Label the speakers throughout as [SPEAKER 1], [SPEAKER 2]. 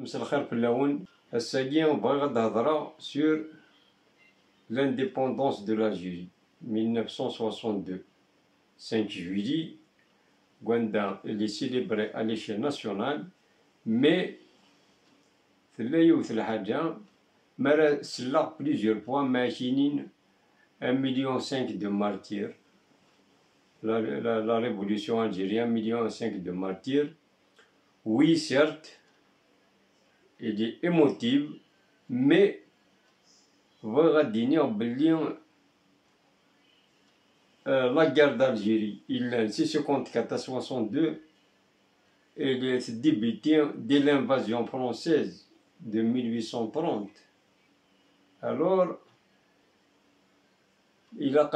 [SPEAKER 1] مساء الخير في اللون. الساقين بغيت هضرة sur l'indépendance de l'Algérie 1962. 5 juillet, Gwanda, il est célébré à l'échelle nationale, mais c'est là plusieurs fois, machine 1,5 million de martyrs. La révolution algérienne, 1,5 million de martyrs. Oui, certes, il est émotif, mais la guerre d'Algérie, il est 54 à 62, et s'est débuté dès l'invasion française de 1830. Alors, il a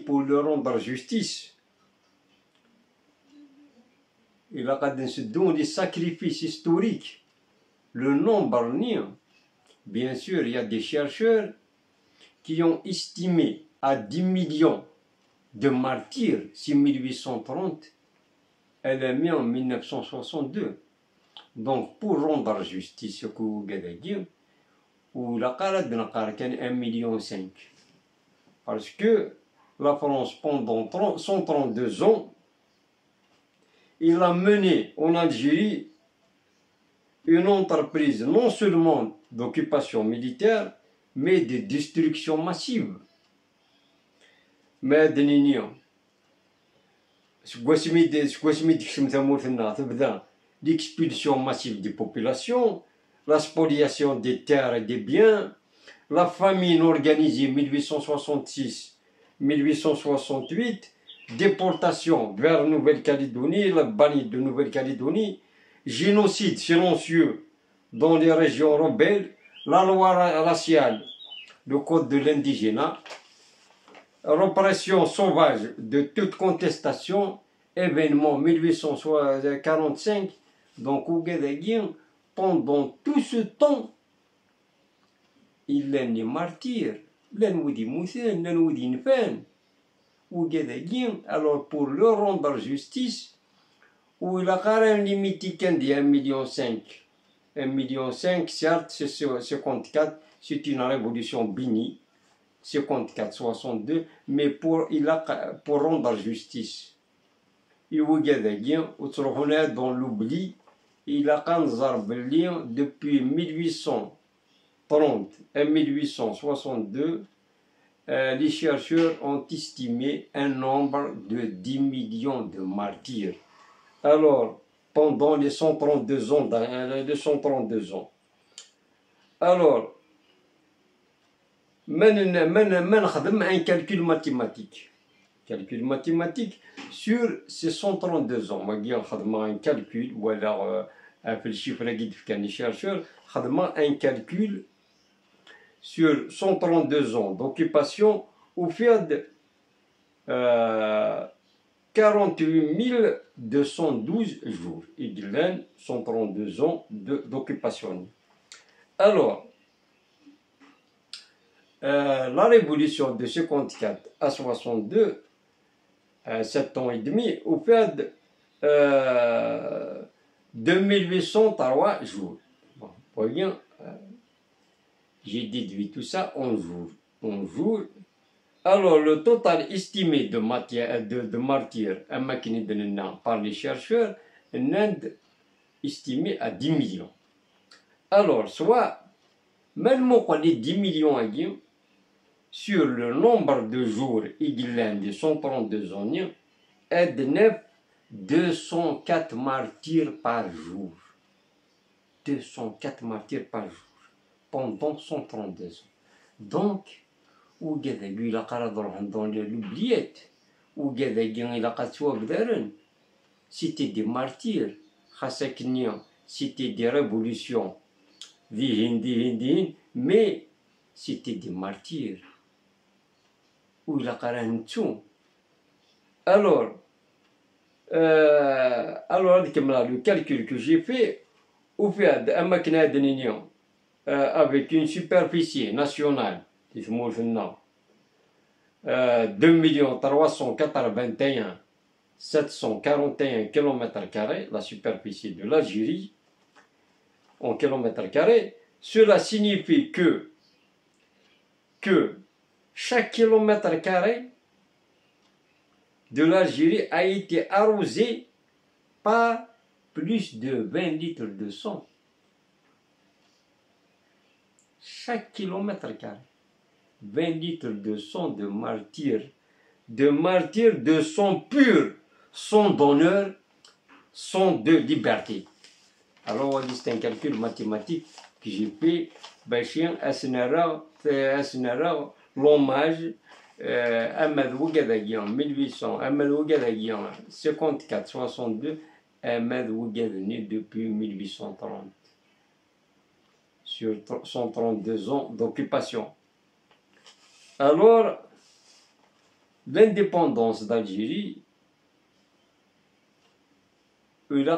[SPEAKER 1] pour le rendre justice. Il a donné des sacrifices historiques. Le nombre bien sûr, il y a des chercheurs qui ont estimé à 10 millions de martyrs si 1830, elle est mise en 1962. Donc, pour rendre justice au Gadagir, ou la carade de la 1,5 million. Parce que la France, pendant 132 ans, il a mené en Algérie une entreprise non seulement d'occupation militaire, mais de destruction massive. Mais l'expulsion massive des populations, la spoliation des terres et des biens, la famine organisée 1866-1868, déportation vers Nouvelle-Calédonie, la bannie de Nouvelle-Calédonie, génocide silencieux dans les régions rebelles, la loi raciale, le code de l'indigénat, répression sauvage de toute contestation, événement 1845, donc au Gadagien, pendant tout ce temps, il est né martyr, l'enwoudi moussin, l'enwoudi nfan, au Gadagien, alors pour leur rendre justice, où il a carrément limité qu'un de 1,5 million. 1,5 million, certes, c'est 54, c'est une révolution bénie, 54-62, mais pour rendre justice. Et au Gadagien, dans l'oubli, il a depuis 1830 et 1862, les chercheurs ont estimé un nombre de 10 millions de martyrs. Alors, pendant les 132 ans, alors, un calcul mathématique. Calcul mathématique sur ces 132 ans. Un calcul, ou alors, le chiffre les chercheurs, un calcul sur 132 ans d'occupation au fait de 48 212 jours. Il y a 132 ans d'occupation. Alors, la révolution de 54 à 62, 7 ans et demi, au fait de 2803 jours. Bon, voyez, j'ai déduit tout ça en jours. Alors, le total estimé de martyrs par les chercheurs est estimé à 10 millions. Alors, soit, même les 10 millions sur le nombre de jours de 132 ans, est de 204 martyrs par jour. 204 martyrs par jour, pendant 132 ans. Donc, ou Gadagui la dans l'oubliette, ou Gadagui la c'était des martyrs. C'était des révolutions. Mais c'était des martyrs. Ou la alors, le calcul que j'ai fait, au fait avec une superficie nationale, 2 381 741 km², la superficie de l'Algérie, en kilomètres carrés. Cela signifie que chaque kilomètre carré de l'Algérie a été arrosé par plus de 20 litres de sang. Chaque kilomètre carré, 20 litres de sang de martyrs de sang pur, sang d'honneur, sang de liberté. Alors, c'est un calcul mathématique que j'ai fait. Bachien Asnara, l'hommage Ahmed Ougadagui en 1800, Ahmed Ougadagui en 54-62, Ahmed Ougadagui né depuis 1830, sur 132 ans d'occupation. Alors, l'indépendance d'Algérie, c'est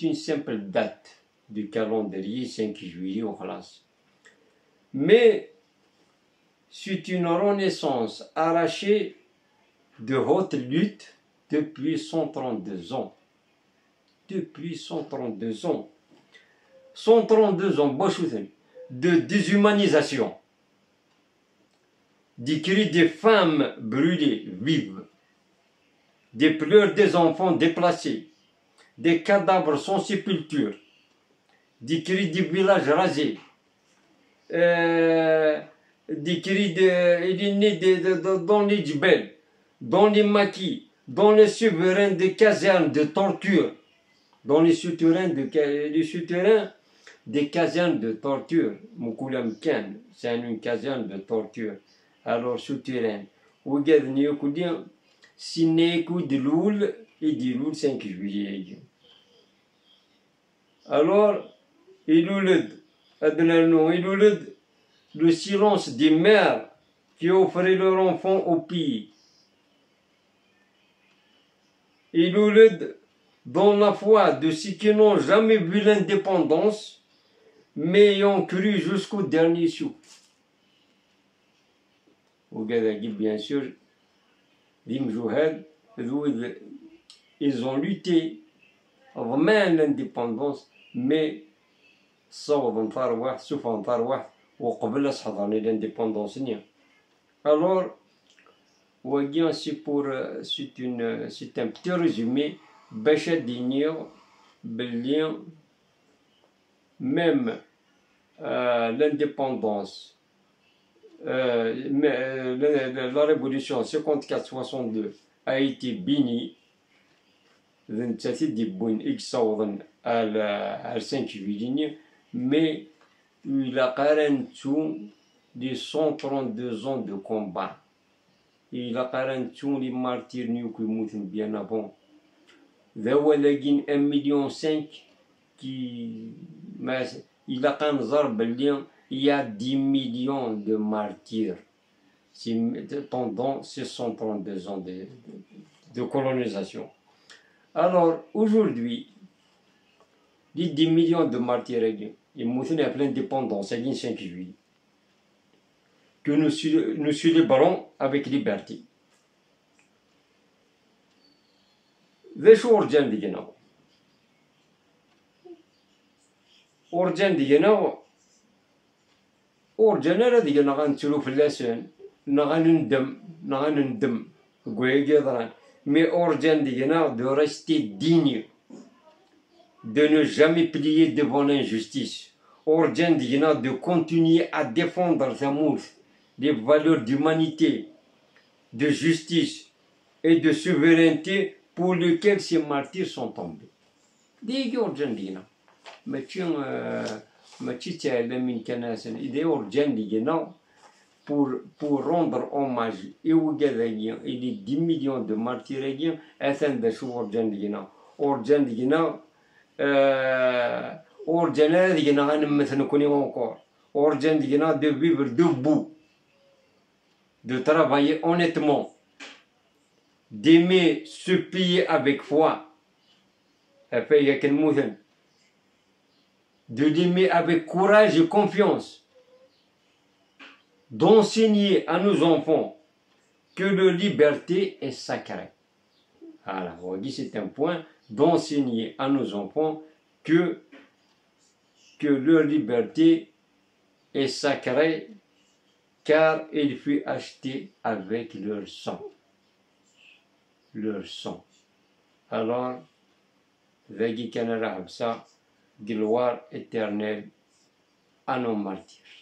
[SPEAKER 1] une simple date du calendrier 5 juillet en France. Mais c'est une renaissance arrachée de haute lutte depuis 132 ans. Depuis 132 ans. 132 ans de déshumanisation, des cris des femmes brûlées vives, des pleurs des enfants déplacés, des cadavres sans sépulture, des cris des villages rasés, des cris dans les djibels, dans les maquis, dans les souterrains des casernes de torture, dans les souterrains des casernes de torture. Moukoulam Ken, c'est une caserne de torture. Alors, souterrain, où est-ce que Sinékou de Loul et de Loul 5 juillet. Alors, il le silence des mères qui offraient leurs enfants au pays. Il dans la foi de ceux qui n'ont jamais vu l'indépendance, mais ont cru jusqu'au dernier souffle. Au Gadagui, bien sûr, ils ont lutté vraiment l'indépendance, mais sauf l'indépendance. Alors, c'est un petit résumé, même l'indépendance, la révolution 54-62 a été bénie à 5 juillet, mais il a des 132 ans de combat. Il a les martyrs bien avant. Il y a 1,5 million qui il a il y a 10 millions de martyrs pendant ces 132 ans de colonisation. Alors, aujourd'hui, les 10 millions de martyrs, ils ont à l'indépendance, c'est le 5 juillet, que nous célébrons avec liberté. Les jours Orjana diga nagan tulu flasen nagan ndem mais orjan diga de rester digne, de ne jamais plier devant l'injustice. Orjan diga de continuer à défendre l'amour, les valeurs d'humanité, de justice et de souveraineté pour lesquelles ces martyrs sont tombés. Diga orjan diga mais pour rendre hommage et les 10 millions de martyrs de vivre debout, de travailler honnêtement, d'aimer ce pays avec foi, de l'aimer avec courage et confiance, d'enseigner à nos enfants que leur liberté est sacrée. Voilà, c'est un point d'enseigner à nos enfants que leur liberté est sacrée car il fut acheté avec leur sang. Leur sang. Alors, Vegi Kanara Habsa, gloire éternelle à nos martyrs.